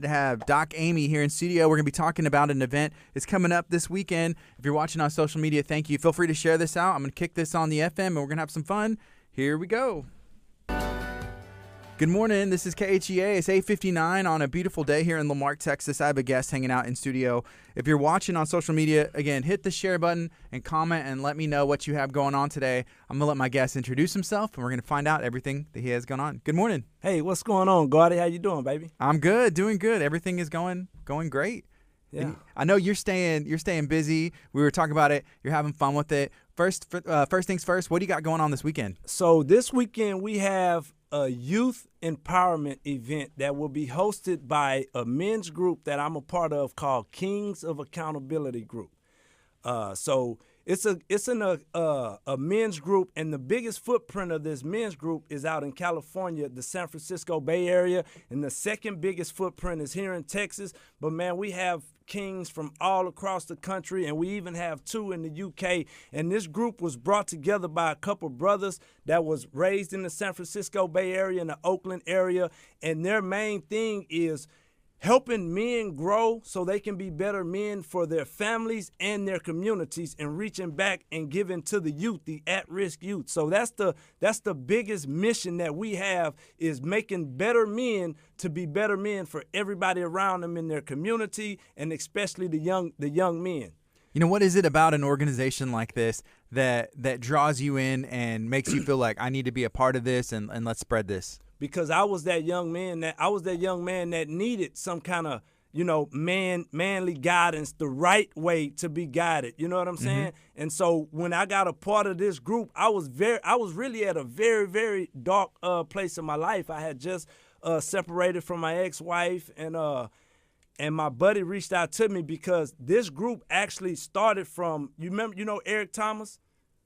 To have Doc Amey here in studio. We're going to be talking about an event that's coming up this weekend. If you're watching on social media, thank you. Feel free to share this out. I'm going to kick this on the FM, and we're going to have some fun. Here we go. Good morning. This is KHEA. It's 8:59 on a beautiful day here in Lamarck, Texas. I have a guest hanging out in studio. If you're watching on social media, again, hit the share button and comment and let me know what you have going on today. I'm going to let my guest introduce himself, and we're going to find out everything that he has going on. Good morning. Hey, what's going on, Gardy? How you doing, baby? I'm good, doing good. Everything is going great. Yeah. And I know you're staying busy. We were talking about it. You're having fun with it. First things first, what do you got going on this weekend? So this weekend we have a youth empowerment event that will be hosted by a men's group that I'm a part of called Kings of Accountability Group. So it's a men's group, and the biggest footprint of this men's group is out in California, the San Francisco Bay Area, and the second biggest footprint is here in Texas. But man, we have kings from all across the country, and we even have two in the UK. And this group was brought together by a couple brothers that was raised in the San Francisco Bay Area and the Oakland area, and their main thing is helping men grow so they can be better men for their families and their communities, and reaching back and giving to the youth, the at-risk youth. So that's the biggest mission that we have, is making better men to be better men for everybody around them in their community, and especially the young men. You know, what is it about an organization like this that draws you in and makes you feel like I need to be a part of this and let's spread this? Because I was that young man that needed some kind of, manly guidance, the right way to be guided. You know what I'm saying? Mm-hmm. And so when I got a part of this group, I was really at a very, very dark place in my life. I had just separated from my ex-wife, and my buddy reached out to me because this group actually started from, Eric Thomas?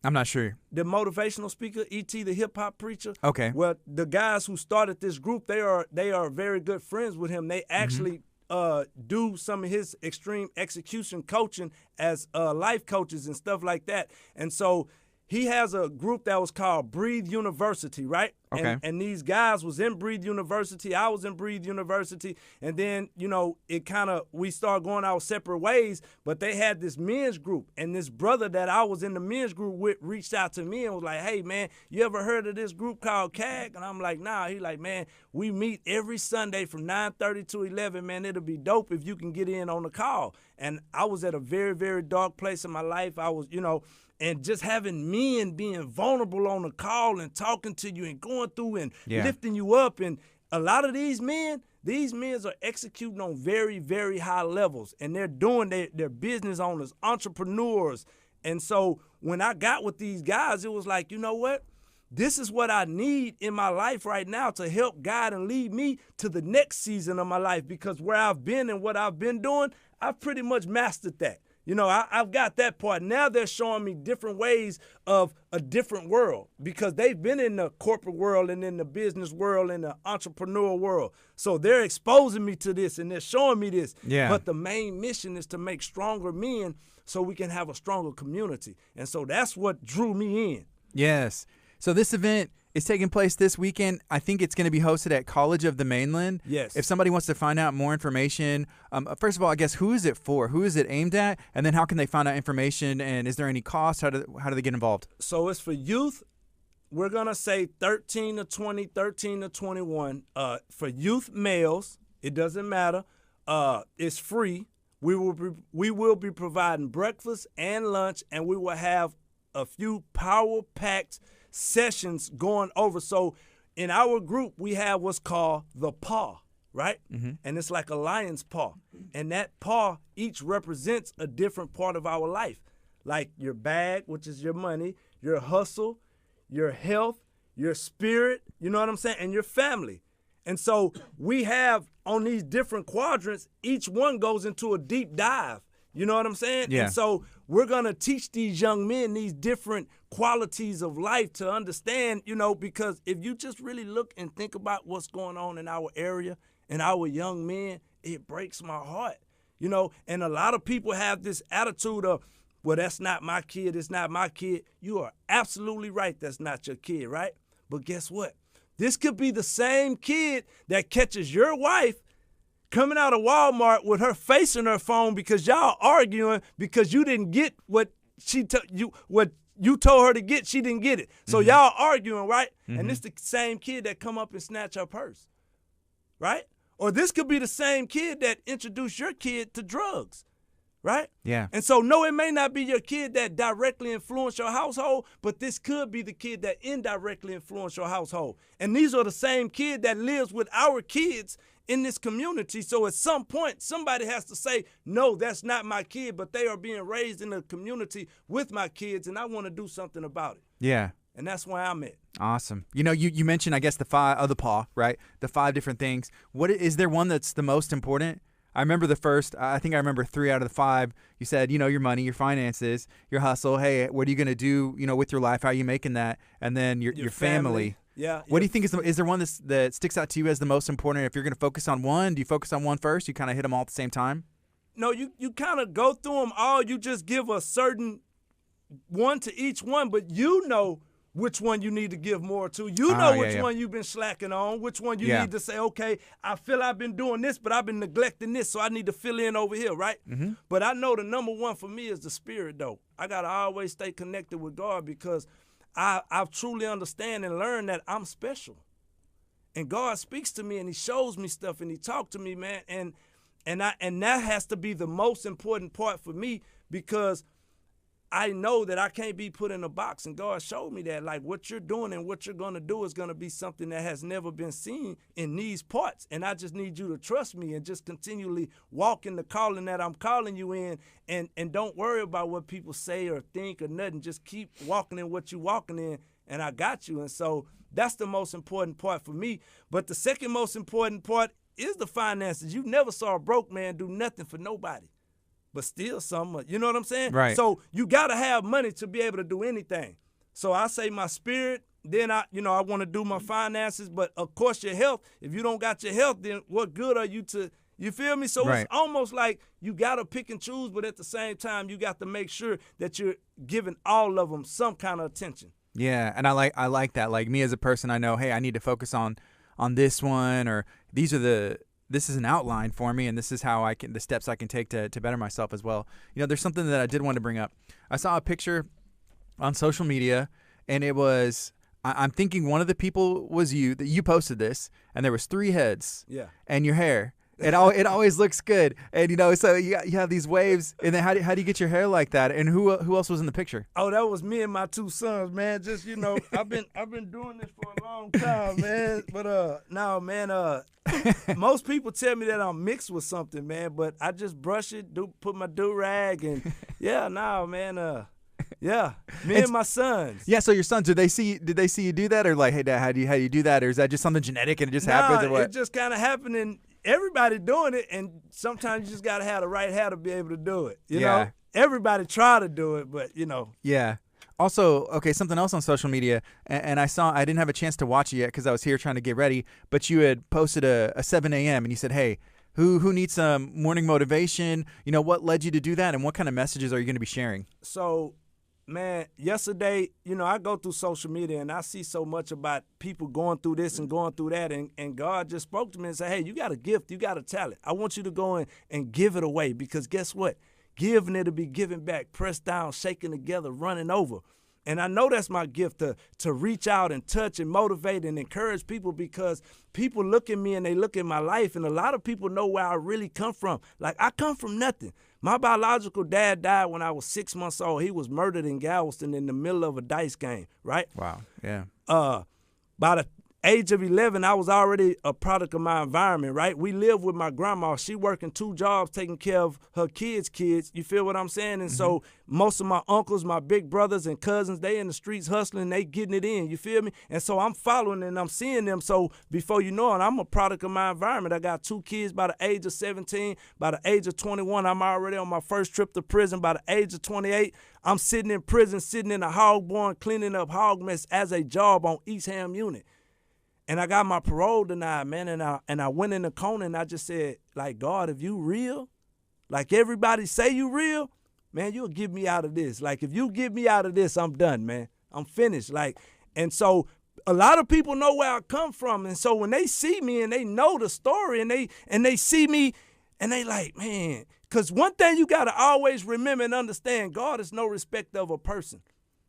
I'm not sure. The motivational speaker, E.T., the hip-hop preacher. Okay. Well, the guys who started this group, they are very good friends with him. They actually do some of his extreme execution coaching as life coaches and stuff like that. And so he has a group that was called Breathe University, right? Okay. And these guys was in Breathe University. I was in Breathe University. And then, we started going our separate ways. But they had this men's group. And this brother that I was in the men's group with reached out to me and was like, hey, man, you ever heard of this group called KHEA? And I'm like, nah. He like, man, we meet every Sunday from 9:30 to 11. Man, it'll be dope if you can get in on the call. And I was at a very, very dark place in my life. I was, and just having men being vulnerable on the call and talking to you and going through and lifting you up. And a lot of these men are executing on very, very high levels, and they're doing their business owners, entrepreneurs. And so when I got with these guys, it was like, you know what? This is what I need in my life right now to help guide and lead me to the next season of my life, because where I've been and what I've been doing, I've pretty much mastered that. I've got that part. Now they're showing me different ways of a different world, because they've been in the corporate world and in the business world and the entrepreneur world. So they're exposing me to this and they're showing me this. Yeah. But the main mission is to make stronger men so we can have a stronger community. And so that's what drew me in. Yes. So this event is taking place this weekend. I think it's going to be hosted at College of the Mainland. Yes. If somebody wants to find out more information, first of all, I guess, who is it for? Who is it aimed at? And then how can they find out information? And is there any cost? How do they get involved? So it's for youth. We're going to say 13 to 20, 13 to 21. For youth males, it doesn't matter. It's free. We will be providing breakfast and lunch, and we will have a few power-packed sessions going over. So in our group, we have what's called the paw, right? Mm-hmm. And it's like a lion's paw. And that paw each represents a different part of our life, like your bag, which is your money, your hustle, your health, your spirit, you know what I'm saying, and your family. And so we have on these different quadrants, each one goes into a deep dive. You know what I'm saying? Yeah. And so we're going to teach these young men these different qualities of life to understand, because if you just really look and think about what's going on in our area and our young men, it breaks my heart, and a lot of people have this attitude of, well, that's not my kid, it's not my kid. You are absolutely right, that's not your kid, right? But guess what? This could be the same kid that catches your wife coming out of Walmart with her facing her phone because y'all arguing because you didn't get what what you told her to get, she didn't get it. So y'all arguing, right? And this the same kid that come up and snatch her purse, right? Or this could be the same kid that introduced your kid to drugs, right? Yeah. And so, no, it may not be your kid that directly influenced your household, but this could be the kid that indirectly influenced your household. And these are the same kid that lives with our kids in this community. So at some point, somebody has to say, no, that's not my kid, but they are being raised in a community with my kids, and I want to do something about it. Yeah. And that's where I'm at. Awesome. You know, you mentioned, I guess, the PAW, right? The 5 different things. What is there one that's the most important? I remember the first, I think I remember 3 out of the 5. You said, you know, your money, your finances, your hustle. Hey, what are you going to do, you know, with your life? How are you making that? And then your family. Yeah. What do you think is there one that sticks out to you as the most important? If you're going to focus on one, do you focus on one first? You kind of hit them all at the same time? No, you kind of go through them all. You just give a certain one to each one, but you know which one you need to give more to. You know which one you've been slacking on, which one you need to say, okay, I feel I've been doing this, but I've been neglecting this, so I need to fill in over here, right? But I know the number one for me is the spirit, though. I got to always stay connected with God because I truly understand and learn that I'm special. And God speaks to me, and he shows me stuff, and he talks to me, man. And that has to be the most important part for me because I know that I can't be put in a box, and God showed me that, like, what you're doing and what you're going to do is going to be something that has never been seen in these parts, and I just need you to trust me and just continually walk in the calling that I'm calling you in, and don't worry about what people say or think or nothing. Just keep walking in what you're walking in, and I got you. And so that's the most important part for me. But the second most important part is the finances. You never saw a broke man do nothing for nobody. But still something, you know what I'm saying? Right. So you got to have money to be able to do anything. So I say my spirit, then I want to do my finances, but of course your health. If you don't got your health, then what good are you to, you feel me? So It's almost like you got to pick and choose, but at the same time, you got to make sure that you're giving all of them some kind of attention. Yeah, and I like that. Like me as a person, I know, hey, I need to focus on this one, or this is an outline for me, and this is how the steps I can take to better myself as well. You know, there's something that I did want to bring up. I saw a picture on social media, and it was, I'm thinking one of the people was you, that you posted this, and there was 3 heads. Yeah. And your hair. It always looks good. And, you know, so you have these waves, and then how do you get your hair like that? And who else was in the picture? Oh, that was me and my 2 sons, man. Just, you know, I've been doing this for a long time, man. But no, man, most people tell me that I'm mixed with something, man, but I just brush it, put my do-rag, and man, yeah, me and my sons. Yeah, so your sons, did they see you do that, or like, hey, Dad, how do you do that, or is that just something genetic and it just happens, or what? It just kind of happened, and everybody doing it, and sometimes you just got to have the right hair to be able to do it. You know, everybody try to do it, but you know. Yeah. Also, okay, something else on social media, and I didn't have a chance to watch it yet because I was here trying to get ready, but you had posted a 7 a.m. and you said, hey, who needs some morning motivation? You know, what led you to do that, and what kind of messages are you going to be sharing? So, man, yesterday, you know, I go through social media and I see so much about people going through this and going through that, and God just spoke to me and said, hey, you got a gift, you got a talent. I want you to go in and give it away, because guess what? Give and it'll be given back, pressed down, shaken together, running over. And I know that's my gift, to reach out and touch and motivate and encourage people, because people look at me and they look at my life, and a lot of people know where I really come from. Like, I come from nothing. My biological dad died when I was 6 months old. He was murdered in Galveston in the middle of a dice game, right? Wow, yeah. By the age of 11, I was already a product of my environment, right? We lived with my grandma. She working 2 jobs, taking care of her kids. You feel what I'm saying? And so most of my uncles, my big brothers and cousins, they in the streets hustling, they getting it in. You feel me? And so I'm following and I'm seeing them. So before you know it, I'm a product of my environment. I got 2 kids by the age of 17. By the age of 21, I'm already on my first trip to prison. By the age of 28, I'm sitting in prison, sitting in a hog barn, cleaning up hog mess as a job on East Ham unit. And I got my parole denied, man, and I went in the corner and I just said, like, God, if you real, like everybody say you real, man, you'll get me out of this. Like, if you get me out of this, I'm done, man. I'm finished. Like, and so a lot of people know where I come from, and so when they see me and they know the story and they see me and they like, man, because one thing you got to always remember and understand, God is no respecter of a person.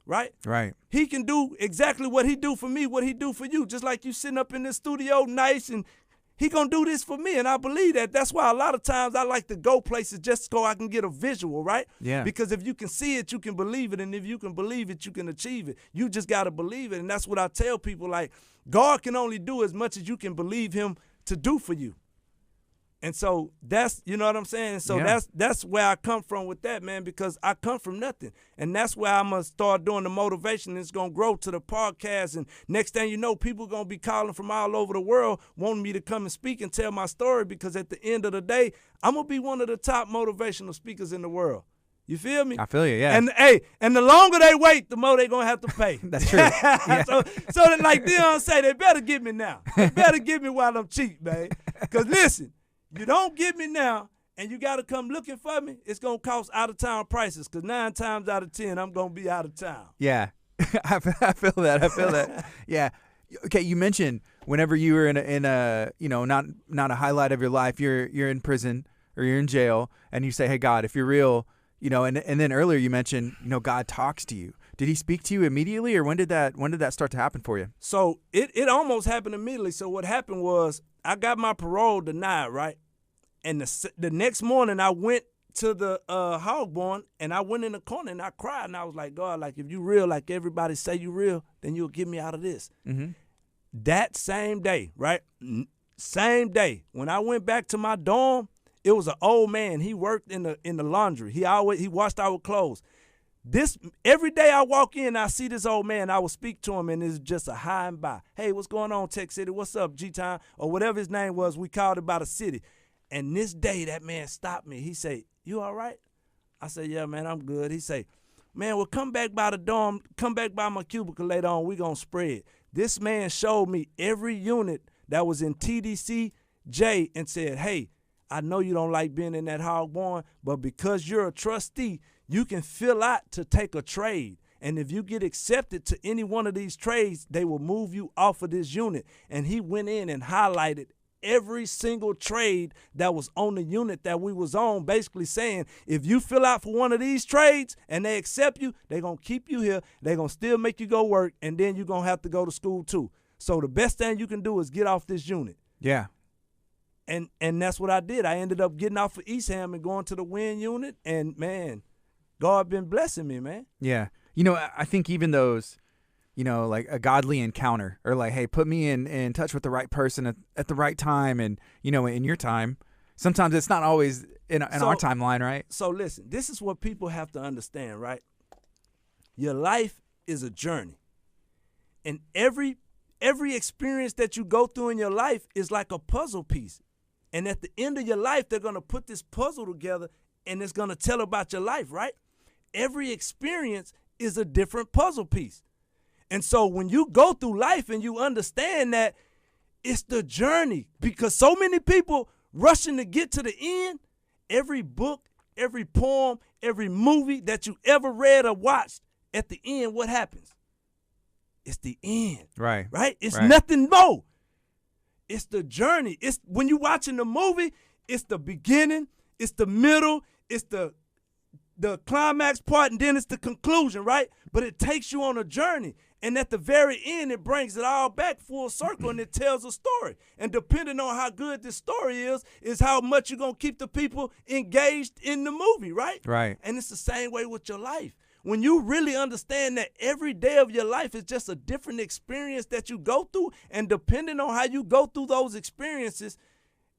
Right? Right. He can do exactly what he do for me, what he do for you. Just like you sitting up in this studio nice, and he gonna do this for me. And I believe that. That's why a lot of times I like to go places just so I can get a visual, right? Yeah. Because if you can see it, you can believe it. And if you can believe it, you can achieve it. You just got to believe it. And that's what I tell people, like, God can only do as much as you can believe him to do for you. And so that's, you know what I'm saying? So that's where I come from with that, man, because I come from nothing. And that's where I'm going to start doing the motivation. It's going to grow to the podcast. And next thing you know, people going to be calling from all over the world wanting me to come and speak and tell my story, because at the end of the day, I'm going to be one of the top motivational speakers in the world. You feel me? I feel you, yeah. And the longer they wait, the more they going to have to pay. That's true. Yeah. so that, like Dion say, they better get me now. They better get me while I'm cheap, man. Because listen, you don't get me now, and you got to come looking for me, it's going to cost out-of-town prices, because 9 times out of 10, I'm going to be out of town. Yeah. I feel that. I feel that. Yeah. Okay, you mentioned whenever you were in a you know, not a highlight of your life, you're in prison or you're in jail, and you say, hey, God, if you're real, you know, and then earlier you mentioned, you know, God talks to you. Did he speak to you immediately, or when did that start to happen for you? So it almost happened immediately. So what happened was I got my parole denied, right? And the next morning I went to the hog barn, and I went in the corner and I cried, and I was like, God, like, if you real, like everybody say you real, then you'll get me out of this. Mm-hmm. That same day, right? Same day, when I went back to my dorm, it was an old man. He worked in the laundry. He washed our clothes. Every day I walk in, I see this old man. I will speak to him, and it's just a hi and bye. Hey, what's going on, Tech City? What's up, G-Time? Or whatever his name was. We called it by the city. And this day, that man stopped me. He said, you all right? I said, yeah, man, I'm good. He said, man, well, come back by the dorm. Come back by my cubicle later on. We're going to spread. This man showed me every unit that was in TDCJ and said, hey, I know you don't like being in that hog barn, but because you're a trustee, you can fill out to take a trade. And if you get accepted to any one of these trades, they will move you off of this unit. And he went in and highlighted every single trade that was on the unit that we was on, basically saying, if you fill out for one of these trades and they accept you, they're going to keep you here. They're going to still make you go work, and then you're going to have to go to school too. So the best thing you can do is get off this unit. Yeah. And that's what I did. I ended up getting off of Eastham and going to the WIN unit, and, man, God been blessing me, man. Yeah. You know, I think even those, you know, like a godly encounter, or like, hey, put me in touch with the right person at the right time, and, you know, in your time. Sometimes it's not always in our timeline, right? So listen, this is what people have to understand, right? Your life is a journey. And every experience that you go through in your life is like a puzzle piece. And at the end of your life, they're going to put this puzzle together, and it's going to tell about your life, right? Every experience is a different puzzle piece. And so when you go through life and you understand that it's the journey, because so many people rushing to get to the end, every book, every poem, every movie that you ever read or watched, at the end, what happens? It's the end. Right. Right? It's right. nothing more. It's the journey. It's when you're watching the movie, it's the beginning, it's the middle, it's the climax part, and then it's the conclusion, right? But it takes you on a journey. And at the very end, it brings it all back full circle, and it tells a story. And depending on how good this story is how much you're going to keep the people engaged in the movie, right? Right. And it's the same way with your life. When you really understand that every day of your life is just a different experience that you go through, and depending on how you go through those experiences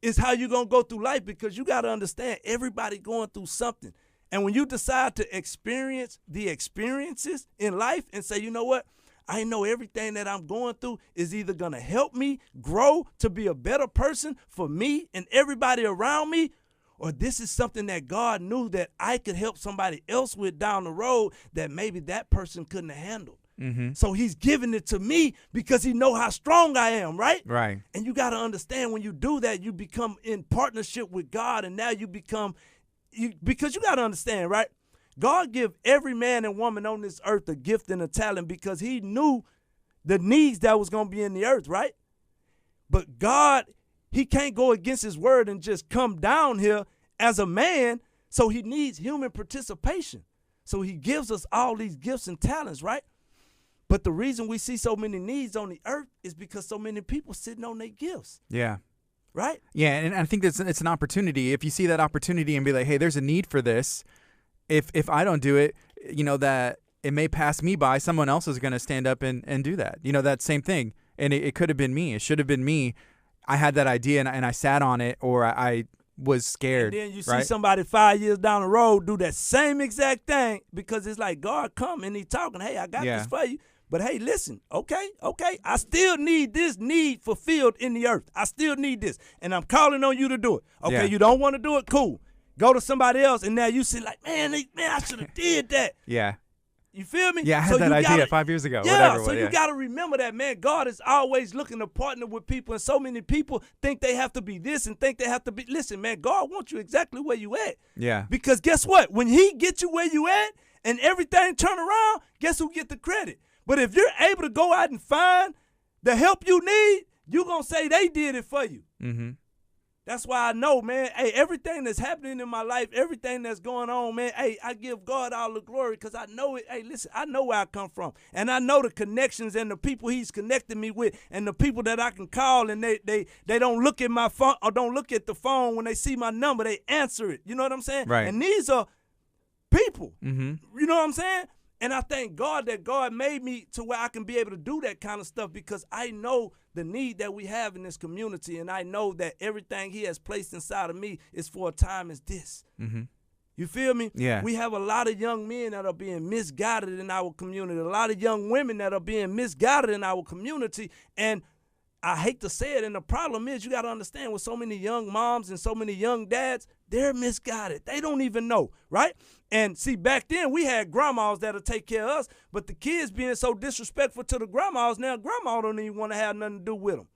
is how you're going to go through life, because you got to understand everybody going through something. And when you decide to experience the experiences in life and say, you know what, I know everything that I'm going through is either going to help me grow to be a better person for me and everybody around me, or this is something that God knew that I could help somebody else with down the road that maybe that person couldn't have handled. Mm-hmm. So he's giving it to me because he know how strong I am, right? Right. And you got to understand, when you do that, you become in partnership with God, and now you become, because you got to understand, right? God give every man and woman on this earth a gift and a talent, because he knew the needs that was going to be in the earth, right? But God, he can't go against his word and just come down here as a man, so he needs human participation. So he gives us all these gifts and talents, right? But the reason we see so many needs on the earth is because so many people sitting on their gifts. Yeah. Right? Yeah, and I think it's an opportunity. If you see that opportunity and be like, hey, there's a need for this, if I don't do it, that it may pass me by, someone else is going to stand up and do that. That same thing. And it could have been me. It should have been me. I had that idea and I sat on it, or I was scared. And then you see somebody 5 years down the road do that same exact thing, because it's like God come and he talking, hey, I got this for you. But hey, listen, okay, I still need this need fulfilled in the earth. I still need this, and I'm calling on you to do it. Okay, you don't want to do it, cool. Go to somebody else, and now you see like, man, I should have did that. Yeah. You feel me? Yeah, I had that idea 5 years ago. Yeah, you got to remember that, man. God is always looking to partner with people, and so many people think they have to be this and think they have to be. Listen, man, God wants you exactly where you at. Yeah. Because guess what? When he gets you where you at and everything turn around, guess who get the credit? But if you're able to go out and find the help you need, you're going to say they did it for you. Mm-hmm. That's why I know, man, hey, everything that's happening in my life, everything that's going on, man, hey, I give God all the glory because I know it. Hey, listen, I know where I come from. And I know the connections and the people he's connected me with and the people that I can call, and they don't look at my phone or don't look at the phone when they see my number. They answer it. You know what I'm saying? Right. And these are people. Mm-hmm. You know what I'm saying? And I thank God that God made me to where I can be able to do that kind of stuff, because I know the need that we have in this community, and I know that everything he has placed inside of me is for a time as this. Mm-hmm. You feel me? Yeah. We have a lot of young men that are being misguided in our community, a lot of young women that are being misguided in our community, and I hate to say it, and the problem is you got to understand, with so many young moms and so many young dads, they're misguided. They don't even know, right? And see, back then we had grandmas that'll take care of us, but the kids being so disrespectful to the grandmas, now grandma don't even want to have nothing to do with them.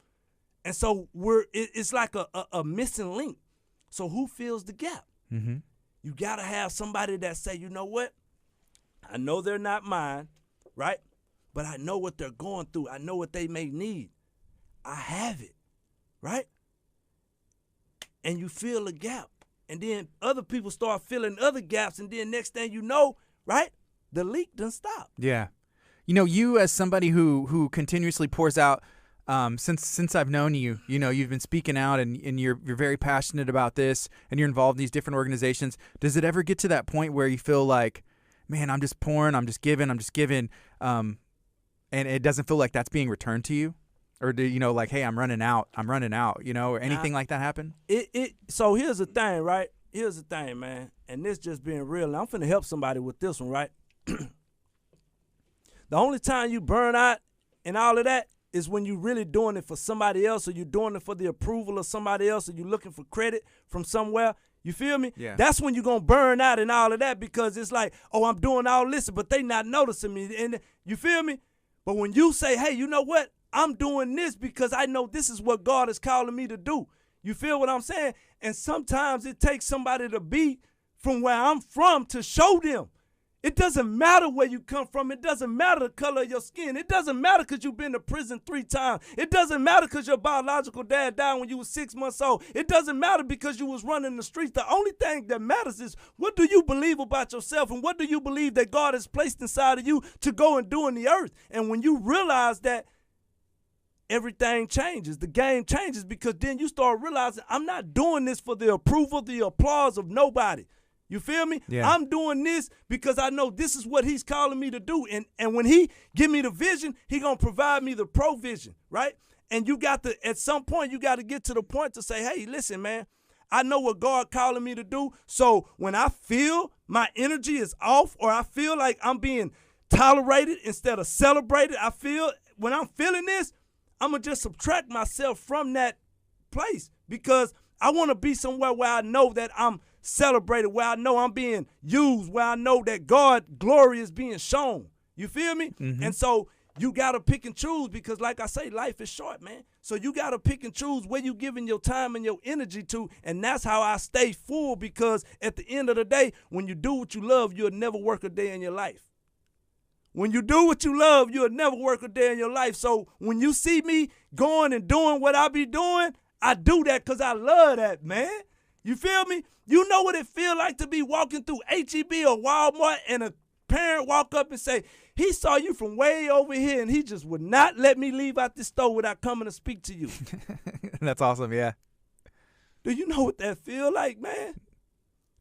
And so it's like a missing link. So who fills the gap? Mm-hmm. You got to have somebody that say, you know what? I know they're not mine, right? But I know what they're going through. I know what they may need. I have it, right? And you fill a gap. And then other people start filling other gaps, and then next thing you know, right, the leak done stop. Yeah. You as somebody who continuously pours out, since I've known you, you've been speaking out, and you're very passionate about this, and you're involved in these different organizations. Does it ever get to that point where you feel like, man, I'm just pouring, I'm just giving, and it doesn't feel like that's being returned to you? Or do like, hey, I'm running out, or anything like that happen? So here's the thing, right? Here's the thing, man. And this just being real. And I'm finna help somebody with this one, right? The only time you burn out and all of that is when you really doing it for somebody else, or you're doing it for the approval of somebody else, or you're looking for credit from somewhere. You feel me? Yeah. That's when you're going to burn out and all of that, because it's like, oh, I'm doing all this, but they not noticing me. And you feel me? But when you say, hey, you know what? I'm doing this because I know this is what God is calling me to do. You feel what I'm saying? And sometimes it takes somebody to be from where I'm from to show them. It doesn't matter where you come from. It doesn't matter the color of your skin. It doesn't matter because you've been to prison 3 times. It doesn't matter because your biological dad died when you were 6 months old. It doesn't matter because you was running the streets. The only thing that matters is, what do you believe about yourself, and what do you believe that God has placed inside of you to go and do in the earth? And when you realize that, everything changes. The game changes, because then you start realizing, I'm not doing this for the approval, the applause of nobody. You feel me? Yeah. I'm doing this because I know this is what he's calling me to do. And when he give me the vision, he going to provide me the provision, right? And you got to, at some point, you got to get to the point to say, hey, listen, man, I know what God calling me to do. So when I feel my energy is off, or I feel like I'm being tolerated instead of celebrated, when I'm feeling this, I'm going to just subtract myself from that place, because I want to be somewhere where I know that I'm celebrated, where I know I'm being used, where I know that God's glory is being shown. You feel me? Mm-hmm. And so you got to pick and choose, because like I say, life is short, man. So you got to pick and choose where you giving your time and your energy to, and that's how I stay full, because at the end of the day, when you do what you love, you'll never work a day in your life. when you do what you love, you'll never work a day in your life. So when you see me going and doing what I be doing, I do that because I love that, man. You feel me? You know what it feel like to be walking through HEB or Walmart and a parent walk up and say, he saw you from way over here and he just would not let me leave out this store without coming to speak to you. That's awesome, yeah. Do you know what that feel like, man?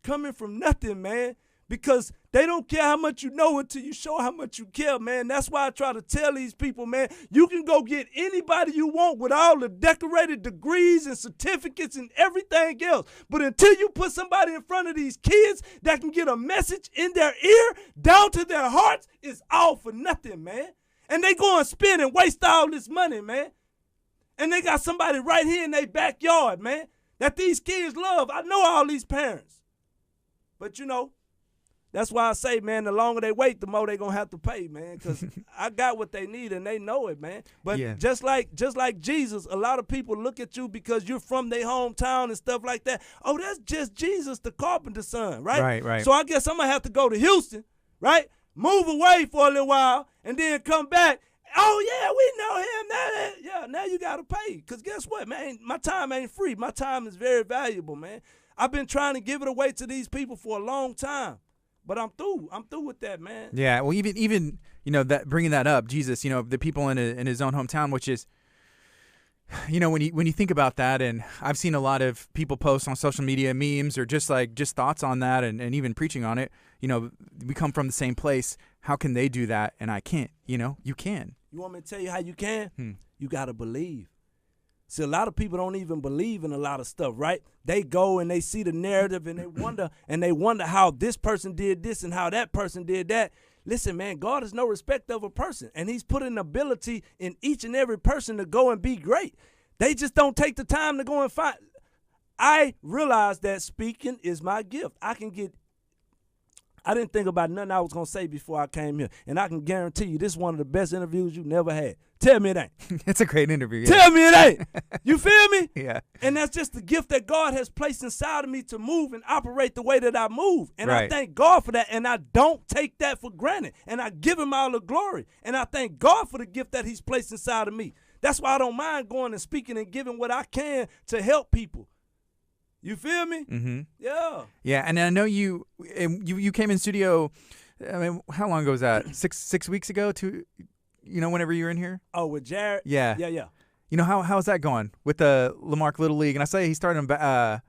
Coming from nothing, man. Because they don't care how much you know until you show how much you care, man. That's why I try to tell these people, man, you can go get anybody you want with all the decorated degrees and certificates and everything else. But until you put somebody in front of these kids that can get a message in their ear down to their hearts, it's all for nothing, man. And they go and spend and waste all this money, man. And they got somebody right here in their backyard, man, that these kids love. I know all these parents. But, you know, that's why I say, man, the longer they wait, the more they going to have to pay, man, because I got what they need and they know it, man. But just like Jesus, a lot of people look at you because you're from their hometown and stuff like that. Oh, that's just Jesus, the carpenter's son, right? Right. So I guess I'm going to have to go to Houston, right, move away for a little while, and then come back. Oh, yeah, we know him. Now you got to pay because guess what, man? My time ain't free. My time is very valuable, man. I've been trying to give it away to these people for a long time. But I'm through. I'm through with that, man. Yeah. Well, even you know that bringing that up, Jesus, you know, the people in his own hometown, which is, you know, when you think about that, and I've seen a lot of people post on social media memes or just thoughts on that, and even preaching on it. You know, we come from the same place. How can they do that and I can't? You know, you can. You want me to tell you how you can? You gotta believe. See, a lot of people don't even believe in a lot of stuff, right? They go and they see the narrative and they wonder how this person did this and how that person did that. Listen, man, God is no respect of a person, and he's put an ability in each and every person to go and be great. They just don't take the time to go and find. I realize that speaking is my gift. I didn't think about nothing I was going to say before I came here, and I can guarantee you this is one of the best interviews you never had. Tell me it ain't. It's a great interview. Yeah. Tell me it ain't. You feel me? Yeah. And that's just the gift that God has placed inside of me to move and operate the way that I move. And I thank God for that, and I don't take that for granted. And I give him all the glory. And I thank God for the gift that he's placed inside of me. That's why I don't mind going and speaking and giving what I can to help people. You feel me? Mm-hmm. Yeah. Yeah, and I know you came in studio. I mean, how long ago was that? Six weeks ago? You know, whenever you were in here. Oh, with Jared. Yeah. Yeah. You know how's that going with the Lamarck Little League? And I say he started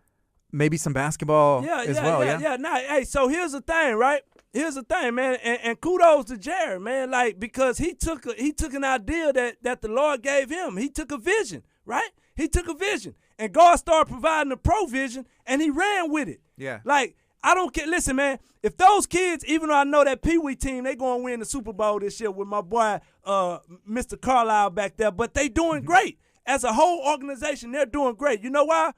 maybe some basketball as well. Yeah. Nah, hey, so here's the thing, right? Here's the thing, man, and kudos to Jared, man, like because he took an idea that the Lord gave him. He took a vision, right? He took a vision. And God started providing the provision, and he ran with it. Yeah. Like, I don't care. Listen, man, if those kids, even though I know that Pee Wee team, they going to win the Super Bowl this year with my boy, Mr. Carlisle back there, but they doing great. As a whole organization, they're doing great. You know why?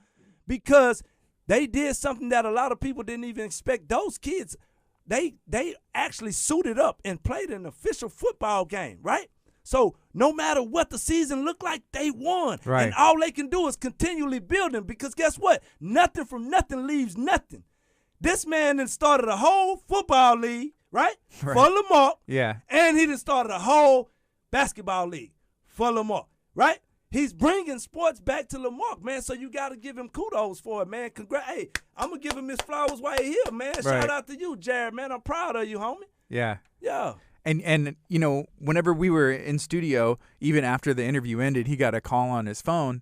Because they did something that a lot of people didn't even expect. Those kids, they actually suited up and played an official football game, right? So no matter what the season looked like, they won. Right. And all they can do is continually building because guess what? Nothing from nothing leaves nothing. This man then started a whole football league, right? For Lamarck. Yeah. And he then started a whole basketball league for Lamarck, right? He's bringing sports back to Lamarck, man, so you got to give him kudos for it, man. Hey, I'm going to give him his flowers while he's here, man. Shout out to you, Jared, man. I'm proud of you, homie. Yeah. Yeah. And you know, whenever we were in studio, even after the interview ended, he got a call on his phone,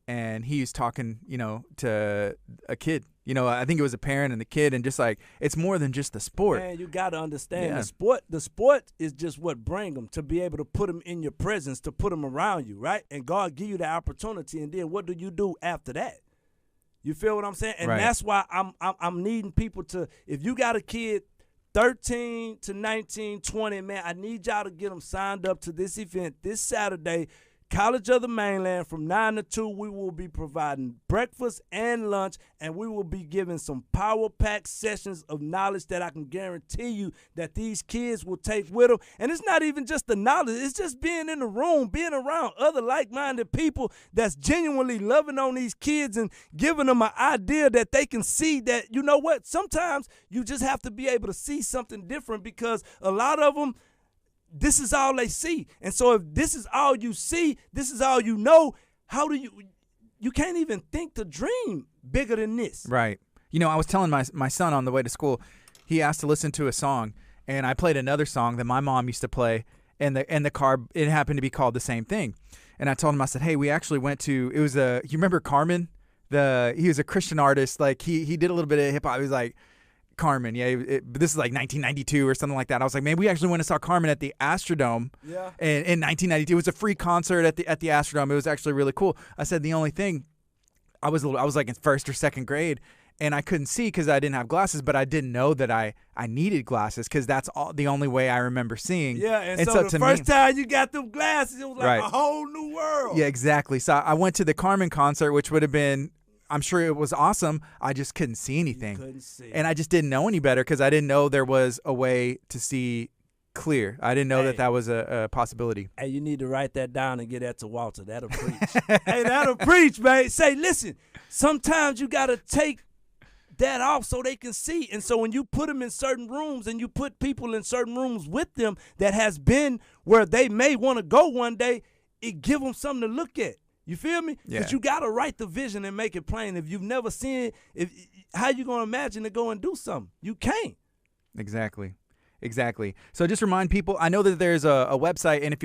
and he was talking, you know, to a kid. You know, I think it was a parent and the kid, and just like it's more than just the sport. Man, you got to understand the sport is just what bring them to be able to put them in your presence, to put them around you, right? And God give you the opportunity, and then what do you do after that? You feel what I'm saying? And that's why I'm needing people to. If you got a kid 13 to 19, 20, man, I need y'all to get them signed up to this event this Saturday. College of the Mainland from 9 to 2, we will be providing breakfast and lunch, and we will be giving some power-packed sessions of knowledge that I can guarantee you that these kids will take with them. And it's not even just the knowledge. It's just being in the room, being around other like-minded people that's genuinely loving on these kids and giving them an idea that they can see that, you know what, sometimes you just have to be able to see something different because a lot of them, this is all they see. And so if this is all you see, this is all you know, how do you can't even think to dream bigger than this. Right. You know, I was telling my son on the way to school, he asked to listen to a song, and I played another song that my mom used to play in the car. It happened to be called the same thing. And I told him, I said, hey, we actually went to, it was you remember Carmen? He was a Christian artist. Like he did a little bit of hip hop. He was like, Carmen, yeah. This is like 1992 or something like that. I was like, man, we actually went and saw Carmen at the Astrodome. Yeah. In 1992, it was a free concert at the Astrodome. It was actually really cool. I said the only thing, I was like in first or second grade, and I couldn't see because I didn't have glasses, but I didn't know that I needed glasses because that's the only way I remember seeing. Yeah, and so the first time you got them glasses, it was like a whole new world. Yeah, exactly. So I went to the Carmen concert, which would have been, I'm sure it was awesome. I just couldn't see anything. You couldn't see. And I just didn't know any better because I didn't know there was a way to see clear. I didn't know that was a possibility. Hey, you need to write that down and get that to Walter. That'll preach. Hey, that'll preach, man. Say, listen, sometimes you got to take that off so they can see. And so when you put them in certain rooms and you put people in certain rooms with them that has been where they may want to go one day, it give them something to look at. You feel me? Yeah. But you got to write the vision and make it plain. If you've never seen it, how you going to imagine to go and do something? You can't. Exactly. So just remind people, I know that there's a website, and if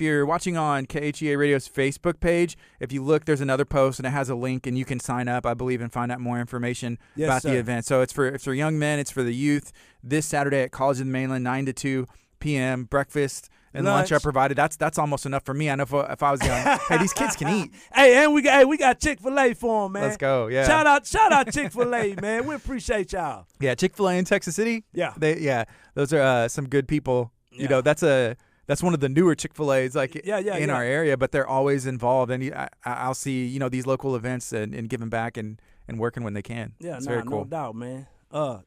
you're watching on KHEA Radio's Facebook page, if you look, there's another post, and it has a link, and you can sign up, I believe, and find out more information about the event. So it's for young men, it's for the youth. This Saturday at College of the Mainland, 9 to 2 p.m., breakfast and lunch are provided. That's almost enough for me. I know if I was young, hey, these kids can eat. Hey, and we got Chick-fil-A for them, man. Let's go, yeah. Shout out Chick-fil-A, man. We appreciate y'all. Yeah, Chick-fil-A in Texas City. Yeah. Those are some good people. You know, that's one of the newer Chick-fil-A's in our area, but they're always involved. And I'll see, these local events and giving back and working when they can. Yeah, it's very cool. No doubt, man.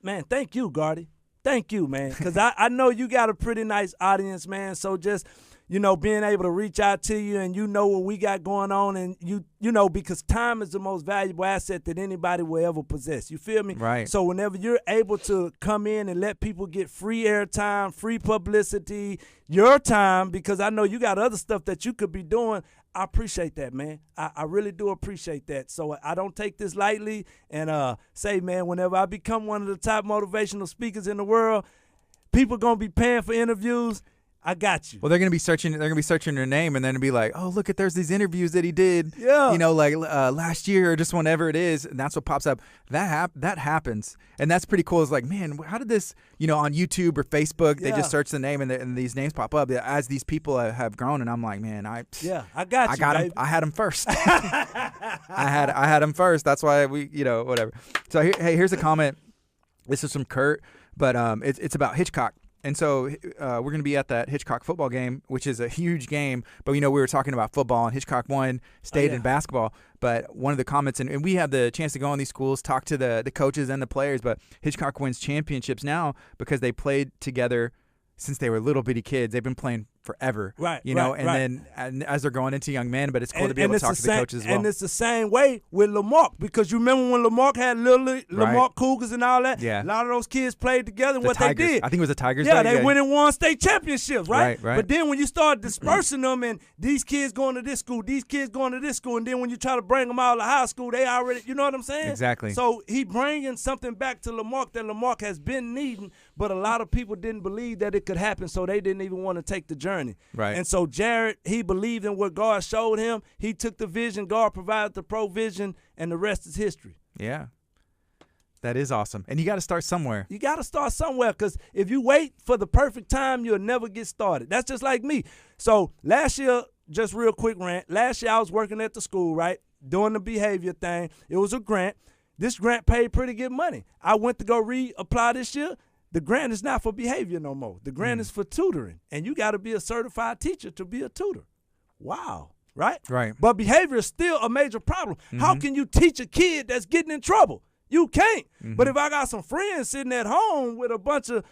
Man, thank you, Gardy. Thank you, man, because I know you got a pretty nice audience, man. So just, being able to reach out to you and what we got going on, and because time is the most valuable asset that anybody will ever possess. You feel me? Right. So whenever you're able to come in and let people get free airtime, free publicity, your time, because I know you got other stuff that you could be doing, I appreciate that, man. I really do appreciate that. So I don't take this lightly, and say, man, whenever I become one of the top motivational speakers in the world, people going to be paying for interviews. I got you. Well, they're gonna be searching their name, and then it'll be like, oh, look there's these interviews that he did. Yeah. Last year or just whenever it is, and that's what pops up. That happens, and that's pretty cool. It's like, man, how did this? On YouTube or Facebook, they just search the name, and these names pop up as these people have grown, and I'm like, man, I got you. Him. I had him first. I had him first. That's why we, whatever. So here's a comment. This is from Kurt, but it's about Hitchcock. And so we're going to be at that Hitchcock football game, which is a huge game. But, we were talking about football, and Hitchcock won state in basketball. But one of the comments, and we have the chance to go in these schools, talk to the coaches and the players, but Hitchcock wins championships now because they played together since they were little bitty kids. They've been playing forever. Right. Then as they're going into young men, but it's cool to be able to talk to the coaches as well. And it's the same way with Lamarck, because you remember when Lamarck had little Lamarck Cougars and all that? Yeah. A lot of those kids played together, and what Tigers. they did. I think it was the Tigers. Yeah, they went and won state championships, right? Right. But then when you start dispersing them, and these kids going to this school, these kids going to this school, and then when you try to bring them out of high school, they already, you know what I'm saying? Exactly. So he bringing something back to Lamarck that Lamarck has been needing, but a lot of people didn't believe that it could happen, so they didn't even want to take the journey. Right. And so Jared, he believed in what God showed him. He took the vision. God provided the provision, and the rest is history. Yeah. That is awesome. And you got to start somewhere. You got to start somewhere, because if you wait for the perfect time, you'll never get started. That's just like me. So last year, just real quick rant, last year I was working at the school, right, doing the behavior thing. It was a grant. This grant paid pretty good money. I went to go reapply this year. The grant is not for behavior no more. The grant is for tutoring, and you got to be a certified teacher to be a tutor. Wow, right? Right. But behavior is still a major problem. How can you teach a kid that's getting in trouble? You can't. But if I got some friends sitting at home with a bunch of,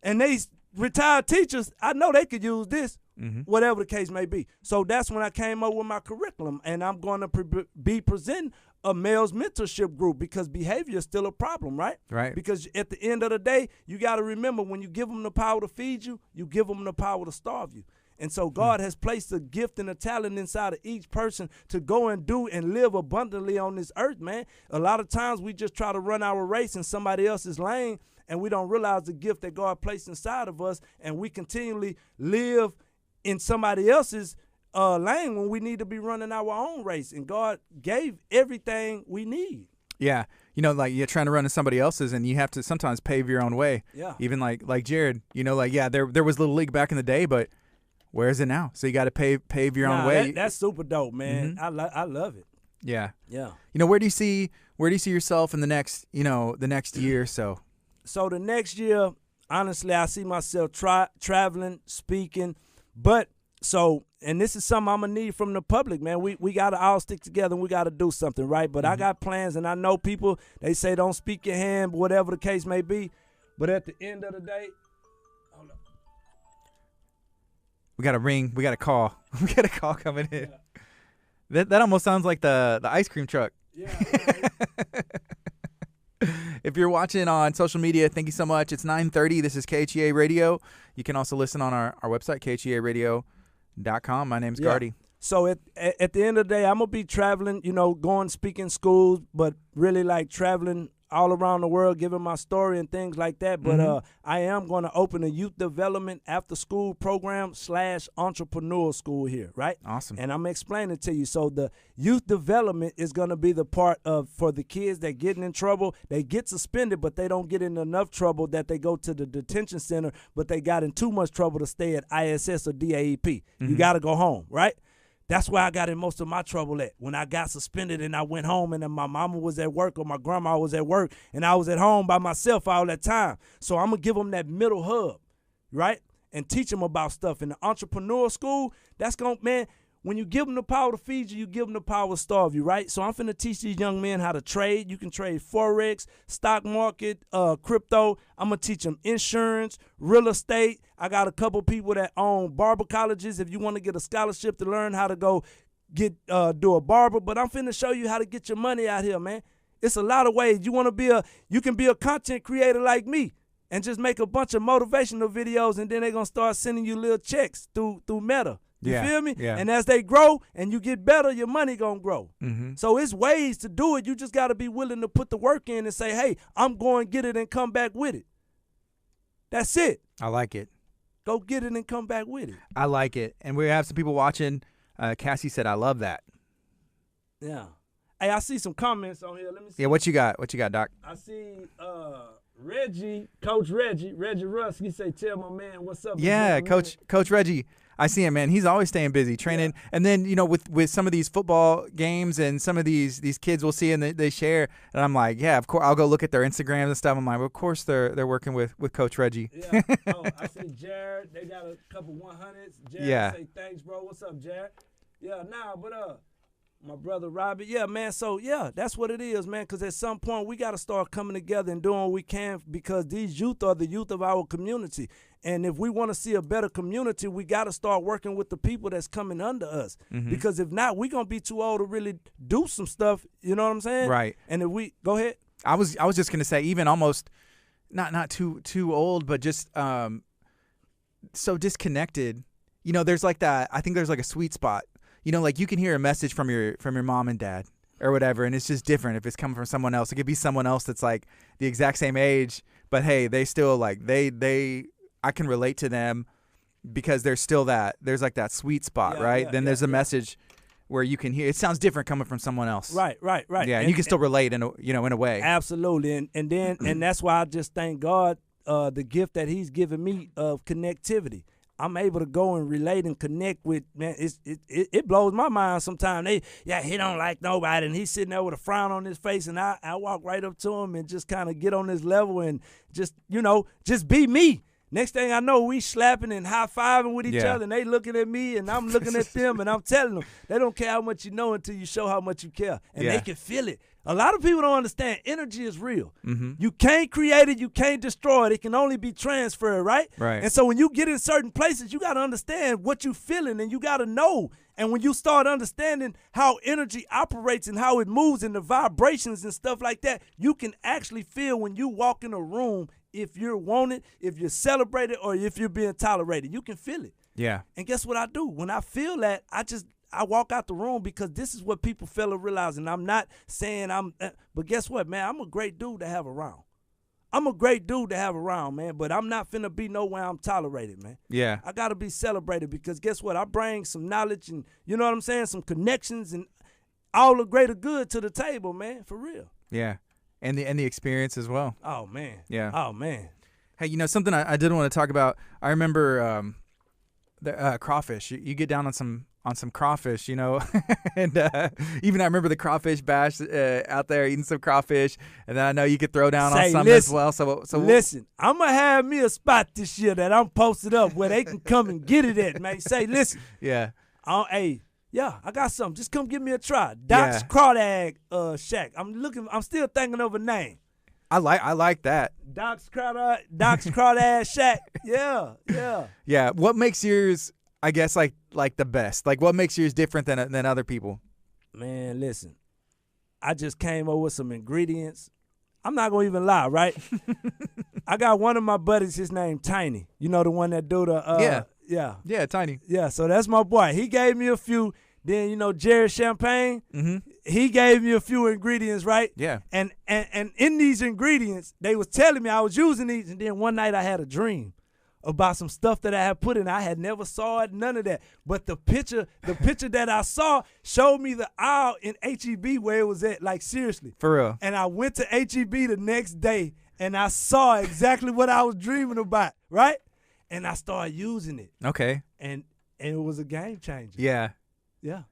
and they retired teachers, I know they could use this. whatever the case may be. So that's when I came up with my curriculum, and I'm going to be presenting a male's mentorship group because behavior is still a problem, right? Right. Because at the end of the day, you got to remember when you give them the power to feed you, you give them the power to starve you. And so God has placed a gift and a talent inside of each person to go and do and live abundantly on this earth, man. A lot of times we just try to run our race in somebody else's lane, and we don't realize the gift that God placed inside of us, and we continually live in somebody else's lane when we need to be running our own race. And God gave everything we need. Yeah. You know, like you're trying to run in somebody else's, and you have to sometimes pave your own way. Yeah. Even like Jared, you know, like, yeah, there was Little League back in the day, but where is it now? So you got to pave your own way. That's super dope, man. I love it. Yeah. Yeah. You know, where do you see yourself in the next year or so? So the next year, honestly, I see myself traveling, speaking, but and this is something I'm going to need from the public, man. We got to all stick together and we got to do something, right? But I got plans, and I know people, they say don't speak your hand, whatever the case may be. But at the end of the day, hold up. We got a ring. We got a call. We got a call coming in. Yeah. That almost sounds like the ice cream truck. Yeah. If you're watching on social media, thank you so much. It's 9:30. This is KHEA Radio. You can also listen on our website, KHEARadio.com. My name's Gardy. So at the end of the day, I'm going to be traveling, you know, going, speaking schools, but really like traveling all around the world, giving my story and things like that. But I am going to open a youth development after-school program / entrepreneur school here, right? Awesome. And I'm explaining it to you. So the youth development is going to be the part of for the kids that getting in trouble. They get suspended, but they don't get in enough trouble that they go to the detention center, but they got in too much trouble to stay at ISS or DAEP. You got to go home, right? That's where I got in most of my trouble at. When I got suspended and I went home and then my mama was at work or my grandma was at work and I was at home by myself all that time. So I'm going to give them that middle hub, right, and teach them about stuff. In the entrepreneur school, that's going to, man, when you give them the power to feed you, you give them the power to starve you, right? So I'm finna teach these young men how to trade. You can trade Forex, stock market, crypto. I'm going to teach them insurance, real estate. I got a couple people that own barber colleges if you want to get a scholarship to learn how to go do a barber. But I'm finna show you how to get your money out here, man. It's a lot of ways. You can be a content creator like me and just make a bunch of motivational videos, and then they're going to start sending you little checks through Meta. You feel me? Yeah. And as they grow and you get better, your money going to grow. Mm-hmm. So it's ways to do it. You just got to be willing to put the work in and say, hey, I'm going to get it and come back with it. That's it. I like it. Go get it and come back with it. I like it. And we have some people watching. Cassie said, I love that. Yeah. Hey, I see some comments on here. Let me see. Yeah, what you got? What you got, Doc? I see Reggie, Coach Reggie Russ. He say, tell my man what's up. Yeah, Coach Reggie. I see him, man. He's always staying busy training. Yeah. And then, you know, with some of these football games and some of these kids we'll see and they share. And I'm like, yeah, of course. I'll go look at their Instagrams and stuff. I'm like, well, of course they're working with Coach Reggie. Yeah. Oh, I see Jared. They got a couple 100s. Jared say, thanks, bro. What's up, Jared? Yeah, but my brother Robbie. Yeah, man. So, yeah, that's what it is, man, because at some point we got to start coming together and doing what we can because these youth are the youth of our community. And if we want to see a better community, we got to start working with the people that's coming under us. Mm-hmm. Because if not, we're going to be too old to really do some stuff. You know what I'm saying? Right. And if we – go ahead. I was just going to say even almost not too old, but just so disconnected. You know, there's like that – I think there's like a sweet spot. You know, like you can hear a message from your mom and dad or whatever, and it's just different if it's coming from someone else. It could be someone else that's like the exact same age, but hey, they still like I can relate to them because there's like that sweet spot, right? Then there's a message where you can hear it sounds different coming from someone else. Right. Yeah, and you can still relate in a way. Absolutely. And then and that's why I just thank God the gift that he's given me of connectivity. I'm able to go and relate and connect with, man, it blows my mind sometimes. He don't like nobody, and he's sitting there with a frown on his face, and I walk right up to him and just kind of get on his level and just be me. Next thing I know, we slapping and high-fiving with each other, and they looking at me, and I'm looking at them, and I'm telling them, they don't care how much you know until you show how much you care, and they can feel it. A lot of people don't understand energy is real. Mm-hmm. You can't create it. You can't destroy it. It can only be transferred, right? Right. And so when you get in certain places, you got to understand what you're feeling, and you got to know. And when you start understanding how energy operates and how it moves and the vibrations and stuff like that, you can actually feel when you walk in a room if you're wanted, if you're celebrated, or if you're being tolerated. You can feel it. Yeah. And guess what I do? When I feel that, I walk out the room, because this is what people fail to realize. And I'm not saying but guess what, man? I'm a great dude to have around. I'm a great dude to have around, man, but I'm not finna be nowhere I'm tolerated, man. Yeah. I got to be celebrated, because guess what? I bring some knowledge and, you know what I'm saying, some connections and all the greater good to the table, man, for real. Yeah. And the experience as well. Oh, man. Yeah. Oh, man. Hey, something I did want to talk about. I remember the crawfish. You get down on some crawfish, and even I remember the crawfish bash out there eating some crawfish, and then I know you could throw down on some as well. So listen, I'm gonna have me a spot this year that I'm posted up where they can come and get it at, man. Say, listen, yeah, I got something. Just come give me a try. Doc's Crawdad Shack. I'm still thinking of a name. I like that. Doc's Crawdad Shack. Yeah. What makes yours, I guess, like the best? Like, what makes yours different than other people? Man, listen, I just came up with some ingredients. I'm not gonna even lie, right? I got one of my buddies. His name Tiny. You know, the one that do the yeah, Tiny. Yeah, so that's my boy. He gave me a few. Then Jared Champagne. Mm-hmm. He gave me a few ingredients, right? Yeah. And in these ingredients, they was telling me I was using these, and then one night I had a dream about some stuff that I had put in. I had never saw it, none of that. But the picture that I saw showed me the aisle in HEB where it was at, like seriously. For real. And I went to HEB the next day, and I saw exactly what I was dreaming about, right? And I started using it. Okay. And it was a game changer. Yeah. Yeah.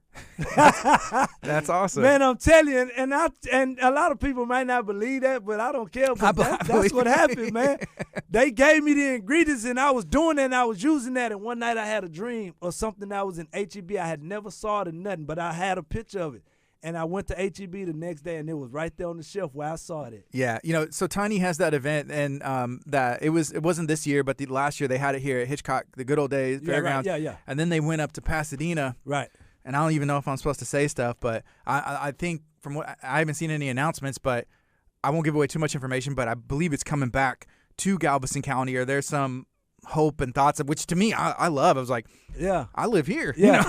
That's awesome. Man, I'm telling you, and a lot of people might not believe that, but I don't care. But that's what happened, man. They gave me the ingredients, and I was doing that, and I was using that. And one night I had a dream of something that was in HEB. I had never saw it or nothing, but I had a picture of it. And I went to HEB the next day, and it was right there on the shelf where I saw it. Yeah, so Tiny has that event, and that it wasn't this year, but the last year they had it here at Hitchcock, the good old days fairgrounds. Right. Yeah. And then they went up to Pasadena. Right. And I don't even know if I'm supposed to say stuff, but I think from what I haven't seen any announcements, but I won't give away too much information. But I believe it's coming back to Galveston County, or there's some hope and thoughts of which to me I love. I was like, yeah, I live here. Yeah.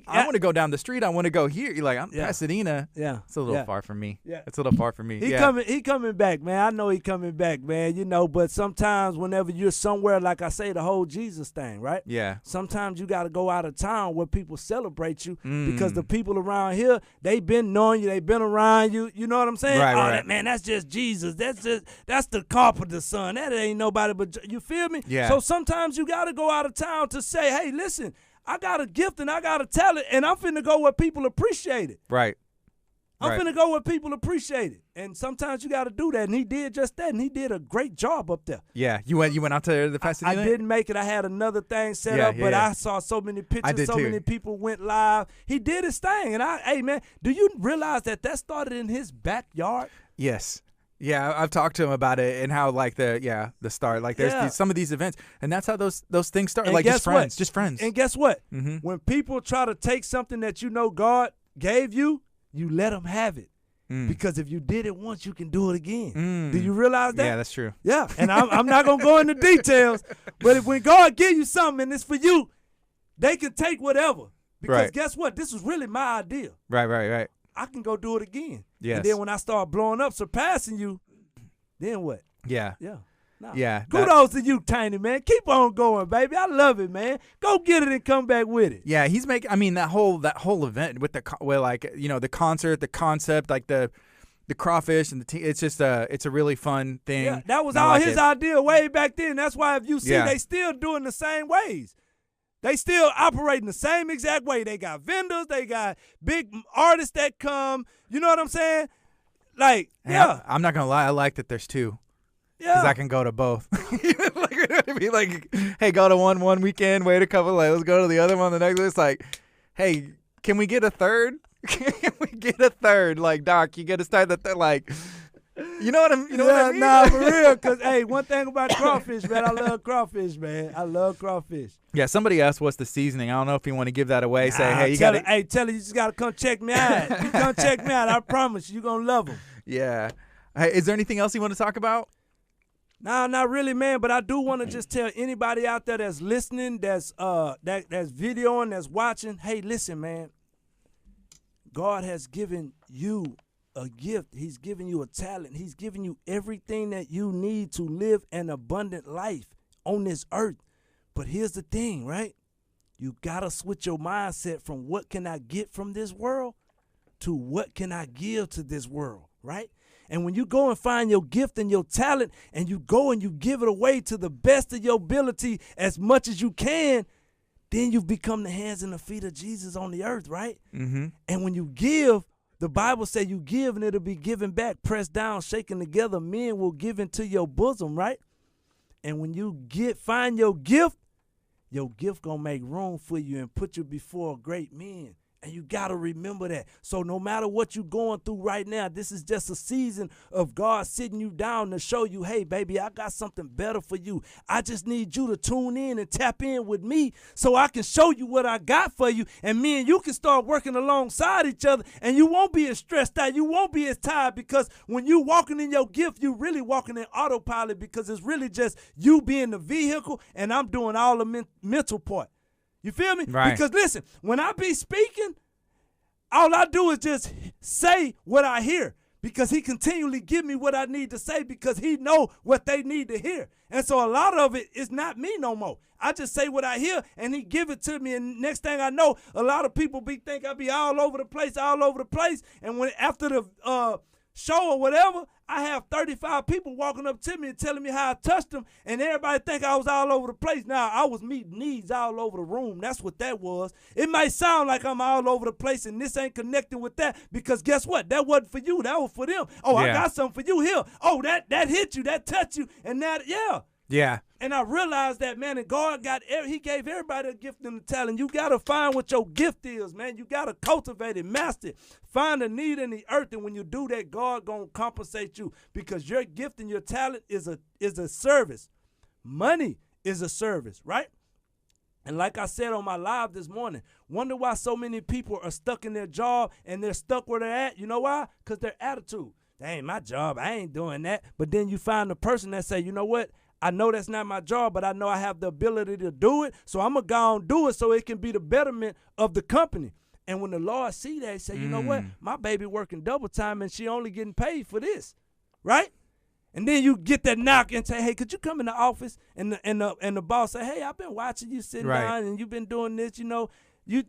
I want to go down the street. I want to go here. You're like, I'm Pasadena. Yeah, it's a little far from me. Yeah, it's a little far from me. He coming back, man. I know he coming back, man. But sometimes whenever you're somewhere, like I say, the whole Jesus thing, right? Yeah. Sometimes you got to go out of town where people celebrate you, because the people around here, they've been knowing you, they've been around you. You know what I'm saying? Right. Man, that's just Jesus. That's the carpenter's son. That ain't nobody but you. Feel me? Yeah. So sometimes you got to go out of town to say, hey, listen, I got a gift and I got a talent, and I'm finna go where people appreciate it. Right. I'm finna go where people appreciate it. And sometimes you got to do that. And he did just that, and he did a great job up there. Yeah. You went out to the Pasadena? I didn't make it. I had another thing set up, but I saw so many pictures, many people went live. He did his thing. And hey, man, do you realize that started in his backyard? Yes. Yeah, I've talked to him about it and how the start, like there's some of these events, and that's how those things start. And like just friends. And guess what? Mm-hmm. When people try to take something that God gave you, you let them have it. Because if you did it once, you can do it again. Do you realize that? Yeah, that's true. Yeah, and I'm not gonna go into details, but when God give you something and it's for you, they can take whatever. Because guess what? This was really my idea. Right. I can go do it again. Yes. And then when I start blowing up, surpassing you, then what? Yeah. Yeah. No. Yeah. Kudos to you, Tiny, man. Keep on going, baby. I love it, man. Go get it and come back with it. Yeah, he's making. I mean, that whole event with the concert, the concept, like the crawfish and it's just it's a really fun thing. Yeah, that was all his idea way back then. That's why if you see, they still doing the same ways. They still operating the same exact way. They got vendors. They got big artists that come. You know what I'm saying? Like, I'm not going to lie. I like that there's two. Yeah. Because I can go to both. Like, hey, go to one weekend, wait a couple, let's go to the other one the next one. It's like, hey, can we get a third? Can we get a third? Like, Doc, you got to start the third. Like, you know what I mean? Nah, for real. Because, hey, one thing about crawfish, man, I love crawfish, man. I love crawfish. Yeah, somebody asked what's the seasoning. I don't know if you want to give that away. Say, hey, you got to. Hey, tell her you just got to come check me out. You come check me out. I promise you're going to love them. Yeah. Hey, is there anything else you want to talk about? No, not really, man. But I do want to just tell anybody out there that's listening, that's videoing, that's watching. Hey, listen, man. God has given you a gift. He's given you a talent. He's given you everything that you need to live an abundant life on this earth. But here's the thing, right? You got to switch your mindset from what can I get from this world to what can I give to this world, right? And when you go and find your gift and your talent and you go and you give it away to the best of your ability as much as you can, then you've become the hands and the feet of Jesus on the earth, right? Mm-hmm. And when you give, the Bible says you give and it'll be given back, pressed down, shaken together, men will give into your bosom, right? And when you find your gift gonna make room for you and put you before great men. And you got to remember that. So no matter what you're going through right now, this is just a season of God sitting you down to show you, hey, baby, I got something better for you. I just need you to tune in and tap in with me so I can show you what I got for you. And me and you can start working alongside each other, and you won't be as stressed out. You won't be as tired, because when you walking in your gift, you really walking in autopilot, because it's really just you being the vehicle and I'm doing all the mental part. You feel me? Right. Because listen, when I be speaking, all I do is just say what I hear, because he continually give me what I need to say, because he know what they need to hear. And so a lot of it is not me no more. I just say what I hear and he give it to me. And next thing I know, a lot of people think I be all over the place. And when after the show or whatever, I have 35 people walking up to me and telling me how I touched them, and everybody think I was all over the place. Now, I was meeting needs all over the room. That's what that was. It might sound like I'm all over the place and this ain't connecting with that, because guess what? That wasn't for you. That was for them. Oh, yeah. I got something for you here. Oh, that hit you. That touched you. And that, yeah. Yeah. And I realized that, man, and God he gave everybody a gift and a talent. You got to find what your gift is, man. You got to cultivate it, master it. Find a need in the earth, and when you do that, God going to compensate you, because your gift and your talent is a service. Money is a service, right? And like I said on my live this morning, wonder why so many people are stuck in their job and they're stuck where they're at. You know why? Because their attitude. That ain't my job. I ain't doing that. But then you find the person that say, you know what? I know that's not my job, but I know I have the ability to do it, so I'm going to go and do it so it can be the betterment of the company. And when the Lord see that, he say, you know what? My baby working double time and she only getting paid for this, right? And then you get that knock and say, hey, could you come in the office? And the boss say, hey, I've been watching you sitting down and you've been doing this, you know. You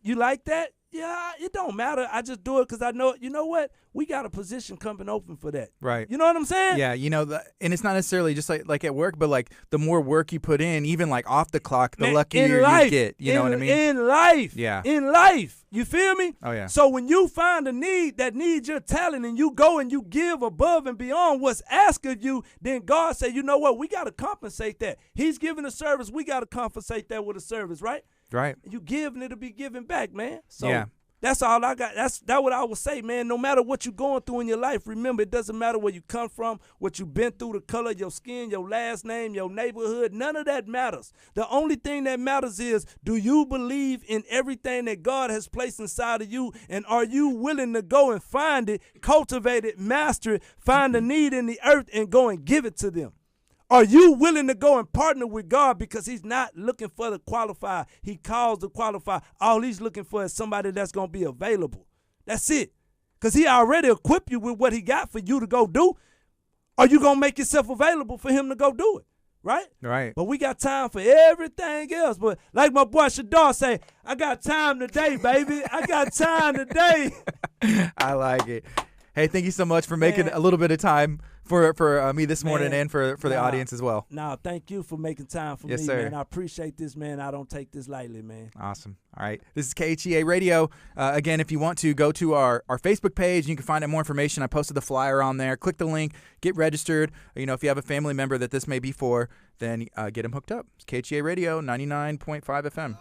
like that? Yeah, it don't matter. I just do it because I know, you know what? We got a position coming open for that. Right. You know what I'm saying? Yeah, you know, and it's not necessarily just like at work, but like the more work you put in, even like off the clock, the luckier you get. You know what I mean? In life. Yeah. In life. You feel me? Oh, yeah. So when you find a need that needs your talent and you go and you give above and beyond what's asked of you, then God say, you know what? We got to compensate that. He's giving a service. We got to compensate that with a service, right? Right. You give and it'll be given back, man. So yeah. That's all I got. That's what I would say, man. No matter what you're going through in your life, remember, it doesn't matter where you come from, what you've been through, the color of your skin, your last name, your neighborhood. None of that matters. The only thing that matters is, do you believe in everything that God has placed inside of you, and are you willing to go and find it, cultivate it, master it, find the need in the earth, and go and give it to them? Are you willing to go and partner with God, because he's not looking for the qualified. He calls the qualified. All he's looking for is somebody that's going to be available. That's it. Because he already equipped you with what he got for you to go do. Are you going to make yourself available for him to go do it? Right? Right. But we got time for everything else. But like my boy Shadar say, I got time today, baby. I got time today. I like it. Hey, thank you so much for making a little bit of time for me this morning and for the audience as well. No, thank you for making time for me, sir. Man. I appreciate this, man. I don't take this lightly, man. Awesome. All right. This is KHEA Radio. Again, if you want to go to our Facebook page, you can find out more information. I posted the flyer on there. Click the link. Get registered. You know, if you have a family member that this may be for, then get them hooked up. It's KHEA Radio, 99.5 FM.